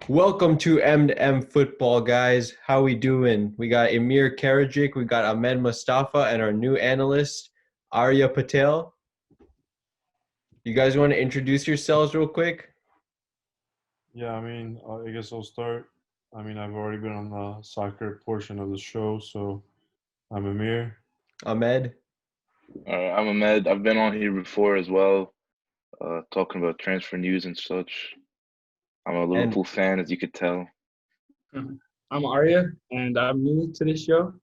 Welcome to M2M Football, guys. How we doing? We got Emir Karagic, we got Ahmed Mostafa, and our new analyst, Aarya Patel. You guys want to introduce yourselves real quick? Yeah, I guess I'll start. I've already been on the soccer portion of the show, so I'm Amir. Ahmed? I'm Ahmed. I've been on here before as well, talking about transfer news and such. I'm a And Liverpool fan, as you could tell. I'm Aarya, and I'm new to this show.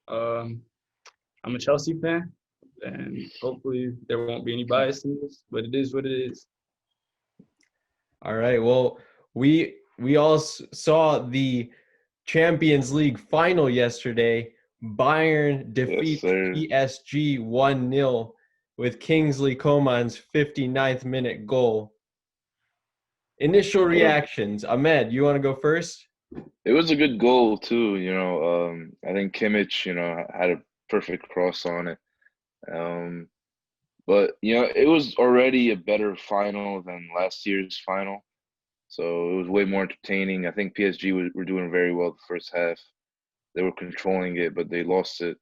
Um, I'm a Chelsea fan, and hopefully there won't be any bias in this, but it is what it is. all right, well, we all saw the Champions League final yesterday. Bayern Yes, defeats sir. PSG 1-0 with Kingsley Coman's 59th minute goal. Initial reactions. Ahmed, you want to go first? It was a good goal too. I think Kimmich, had a perfect cross on it. But it was already a better final than last year's final, so it was way more entertaining. I think PSG were doing very well the first half. They were controlling it, but they lost it.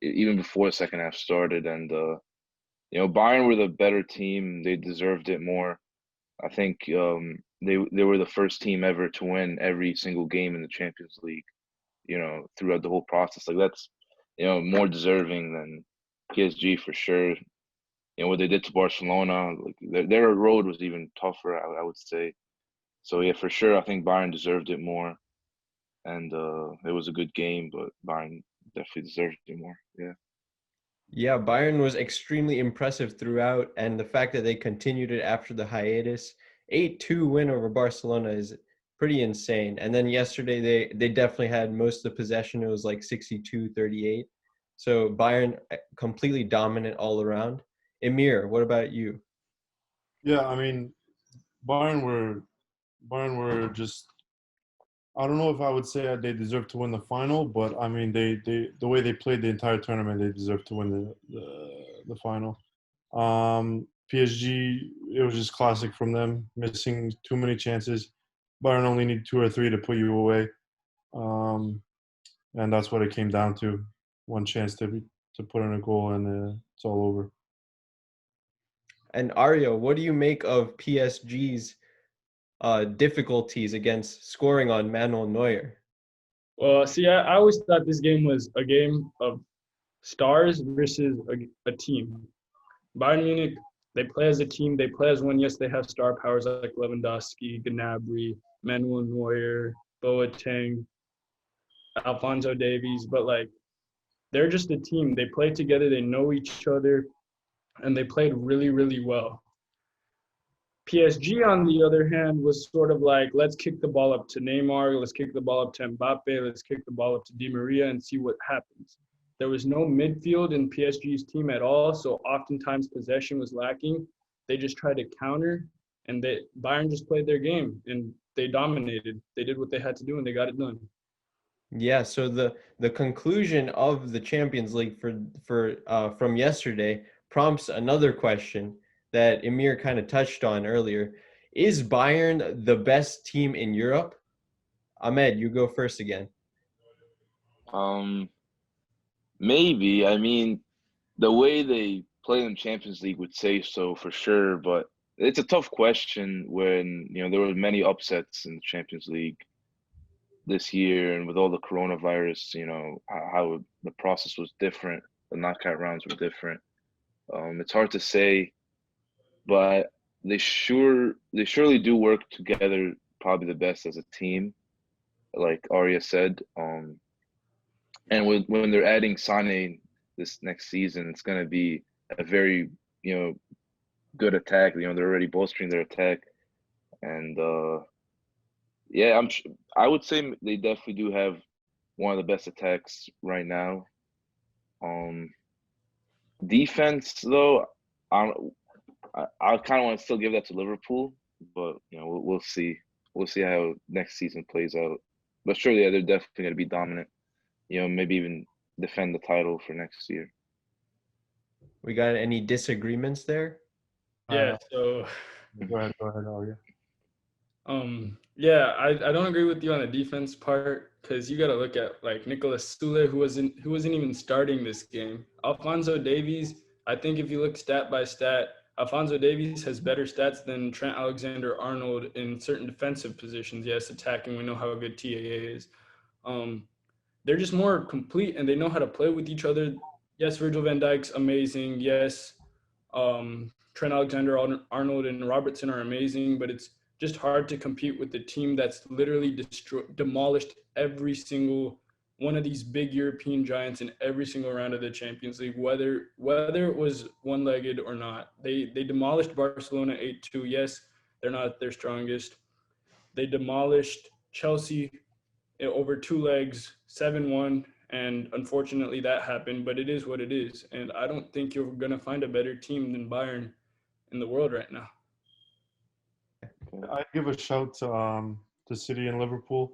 Even before the second half started, and Bayern were the better team. They deserved it more. I think they were the first team ever to win every single game in the Champions League. Throughout the whole process, like that's more deserving than PSG for sure. What they did to Barcelona, like their road was even tougher, I would say. So yeah, for sure, I think Bayern deserved it more, and it was a good game, but Bayern definitely deserved it more. Yeah. Yeah, Bayern was extremely impressive throughout, and the fact that they continued it after the hiatus, 8-2 win over Barcelona is pretty insane. And then yesterday they definitely had most of the possession. It was like 62-38. So Bayern completely dominant all around. Emir, what about you? Yeah, Bayern were Bayern were just. I don't know if I would say they deserve to win the final, but they the way they played the entire tournament, they deserve to win the final. PSG, it was just classic from them, missing too many chances. Bayern only need two or three to put you away. Um, and that's what it came down to. One chance to put in a goal, and it's all over. And Aarya, what do you make of PSG's difficulties against scoring on Manuel Neuer? Well, see, I always thought this game was a game of stars versus a team. Bayern Munich, they play as a team. They play as one. Yes, they have star powers like Lewandowski, Gnabry, Manuel Neuer, Boateng, Alphonso Davies, but like they're just a team. They play together. They know each other, and they played really, really well. PSG, on the other hand, was sort of like, let's kick the ball up to Neymar, let's kick the ball up to Mbappe, let's kick the ball up to Di Maria and see what happens. There was no midfield in PSG's team at all, so oftentimes possession was lacking. They just tried to counter, and Bayern just played their game, and they dominated. They did what they had to do, and they got it done. Yeah, so the conclusion of the Champions League for from yesterday prompts another question that Emir kind of touched on earlier. Is Bayern the best team in Europe? Ahmed, you go first again. Um, Maybe. The way they play in Champions League would say so for sure, but it's a tough question when, there were many upsets in the Champions League this year, and with all the coronavirus, how the process was different, the knockout rounds were different. It's hard to say, but they surely do work together probably the best as a team, like Arya said. And when they're adding Sane this next season, it's going to be a very, good attack. They're already bolstering their attack. And yeah, I would say they definitely do have one of the best attacks right now. Um, Defense, though, I I kind of want to still give that to Liverpool, but we'll see. We'll see how next season plays out. But surely, yeah, they're definitely going to be dominant. Maybe even defend the title for next year. We got any disagreements there? Yeah, so Go ahead, Arya. Yeah, I don't agree with you on the defense part because you got to look at like Nicolas Sule, who wasn't even starting this game. Alphonso Davies, I think if you look stat by stat, Alphonso Davies has better stats than Trent Alexander-Arnold in certain defensive positions. Yes, attacking, we know how good TAA is. Um, they're just more complete and they know how to play with each other. Yes, Virgil van Dijk's amazing. Yes, Trent Alexander-Arnold and Robertson are amazing, but it's just hard to compete with the team that's literally demolished every single one of these big European giants in every single round of the Champions League, whether it was one-legged or not. They demolished Barcelona 8-2. Yes, they're not their strongest. They demolished Chelsea over two legs, 7-1, and unfortunately that happened, but it is what it is. And I don't think you're going to find a better team than Bayern in the world right now. I'd give a shout to City and Liverpool.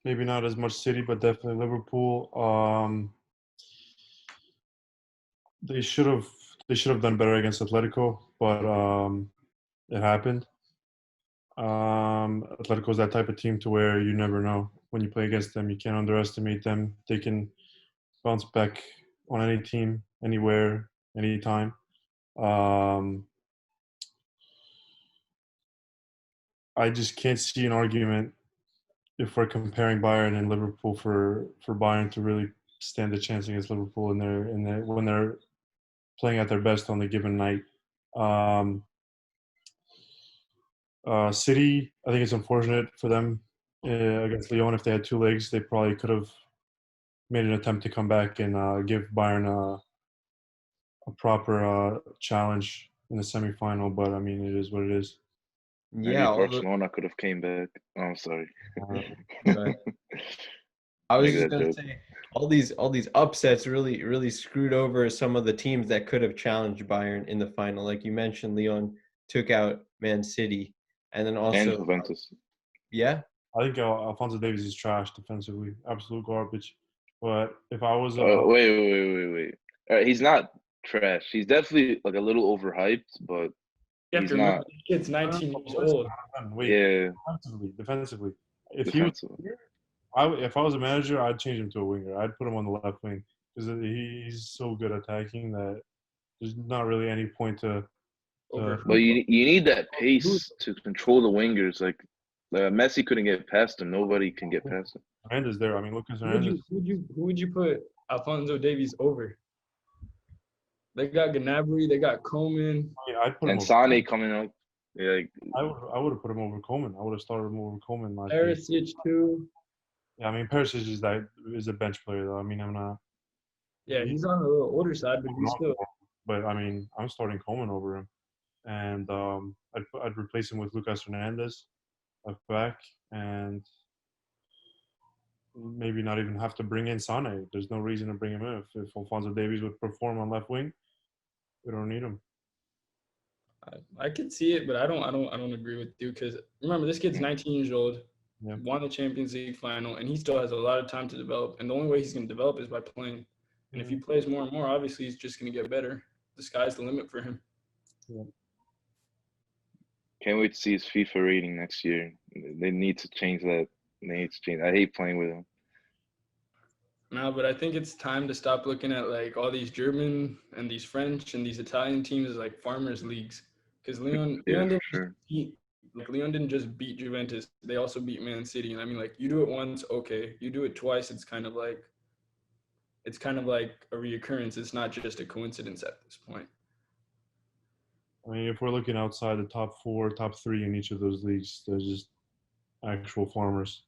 Maybe not as much City, but definitely Liverpool. They should have done better against Atletico, but it happened. Atletico is that type of team to where you never know when you play against them. You can't underestimate them. They can bounce back on any team, anywhere, anytime. I just can't see an argument if we're comparing Bayern and Liverpool for Bayern to really stand a chance against Liverpool when they're playing at their best on the given night. City, I think it's unfortunate for them against Lyon. If they had two legs, they probably could have made an attempt to come back and give Bayern a proper challenge in the semifinal. But I mean, it is what it is. Maybe Yeah, Barcelona could have came back. Oh, I'm sorry. but I was Make just that gonna joke. say all these upsets really screwed over some of the teams that could have challenged Bayern in the final. Like you mentioned, Lyon took out Man City, and then And also Juventus. yeah, I think Alphonso Davies is trash defensively, absolute garbage. But if I was Wait. He's not trash. He's definitely like a little overhyped, but You have he's to remember, not. this kid's 19 years listen, old. wait, Yeah, defensively, if he was defensive. here, if I was a manager, I'd change him to a winger. I'd put him on the left wing because he's so good attacking that there's not really any point to. Over But you need that pace to control the wingers. Like Messi couldn't get past him. Nobody can get past him. Hernandez there. I mean, Lucas who would Hernandez. you put Alfonso Davies over? They got Gnabry, they got Coman. I mean, I'd put him And over. Sane coming up. Yeah, like, I would have put him over Coleman. I would have started him over Coleman last year. Perisic too. Yeah, I mean, Perisic is a bench player though. I mean, I'm not. Yeah, he's on the little older side, but he's still. But I mean, I'm starting Coleman over him, and I'd replace him with Lucas Hernandez, left back, and maybe not even have to bring in Sane. There's no reason to bring him in. If Alphonso Davies would perform on left wing, we don't need him. I could see it, but I don't agree with you because remember this kid's 19 years old, Yeah. won the Champions League final, and he still has a lot of time to develop. And the only way he's going to develop is by playing. And if he plays more and more, obviously he's just going to get better. The sky's the limit for him. Yeah. can't wait to see his FIFA rating next year. They need to change that. They need to change. I hate playing with him. No, but I think it's time to stop looking at like all these German and these French and these Italian teams as like farmers leagues. Because Leon didn't Leon didn't just beat Juventus; they also beat Man City. And I mean, like you do it once, okay. You do it twice, it's kind of like a reoccurrence. It's not just a coincidence at this point. I mean, if we're looking outside the top 4, top 3 in each of those leagues, they're just actual farmers.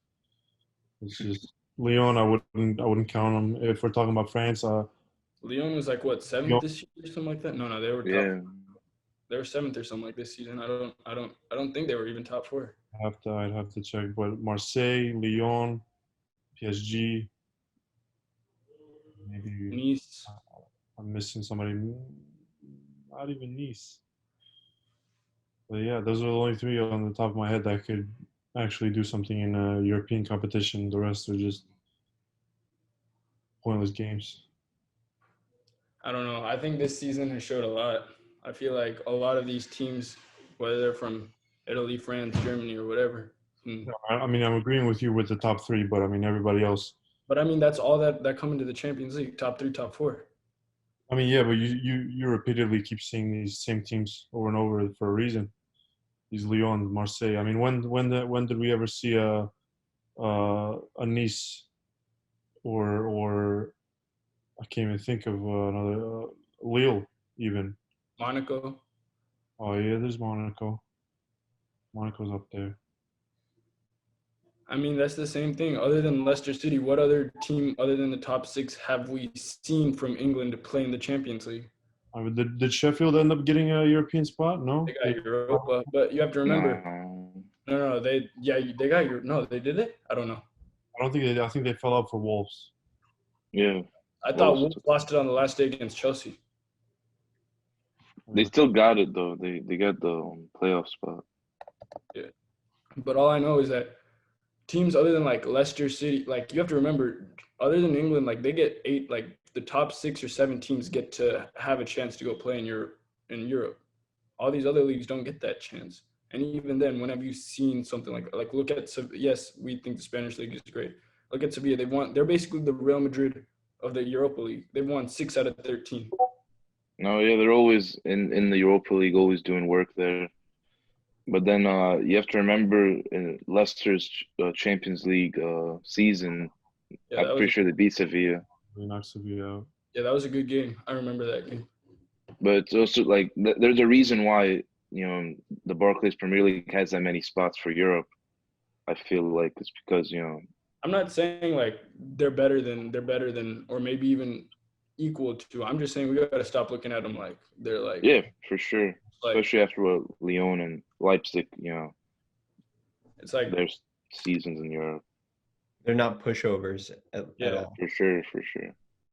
It's just Lyon. I wouldn't count them. If we're talking about France, Lyon was like what 7th this year or something like that. No, they were top. Yeah. They were 7th or something like this season. I don't think they were even top 4. I'd have to check. But Marseille, Lyon, PSG, maybe Nice. I'm missing somebody. Not even Nice. But yeah, those are the only 3 on the top of my head that could actually do something in a European competition. The rest are just pointless games. I don't know. I think this season has showed a lot. I feel like a lot of these teams, whether they're from Italy, France, Germany, or whatever. I mean, I'm agreeing with you with the top three, but I mean, everybody else. But I mean, that's all that come into the Champions League, top 3, top 4. I mean, yeah, but you repeatedly keep seeing these same teams over and over for a reason. These Lyon, Marseille. I mean, when did we ever see a Nice or I can't even think of another Lille even. Monaco. Oh yeah, there's Monaco. Monaco's up there. I mean, that's the same thing. Other than Leicester City, what other team other than the top 6 have we seen from England to play in the Champions League? I mean, did Sheffield end up getting a European spot? No. They got Europa, but you have to remember. No, they got Europe. No, they did it. I don't know. I don't think they. I think they fell out for Wolves. Yeah. I thought Wolves lost it on the last day against Chelsea. They still got it though. They got the playoff spot. Yeah. But all I know is that teams other than like Leicester City, like you have to remember, other than England, like they get 8, like the top 6 or 7 teams get to have a chance to go play in Europe. All these other leagues don't get that chance. And even then, when have you seen something like look at yes, we think the Spanish league is great. Look at Sevilla. They're basically the Real Madrid of the Europa League. They've won 6 out of 13. No, yeah, they're always in the Europa League, always doing work there. But then you have to remember in Leicester's Champions League season, Yeah, I'm pretty sure they beat Sevilla. They knocked Sevilla out. Yeah, that was a good game. I remember that game. But it's also like there's a reason why the Barclays Premier League has that many spots for Europe. I feel like it's because I'm not saying like they're better than or maybe even equal to. I'm just saying we got to stop looking at them like they're like. Yeah, for sure. Like, especially after what Lyon and Leipzig, it's like their seasons in Europe. They're not pushovers at all. For sure, for sure.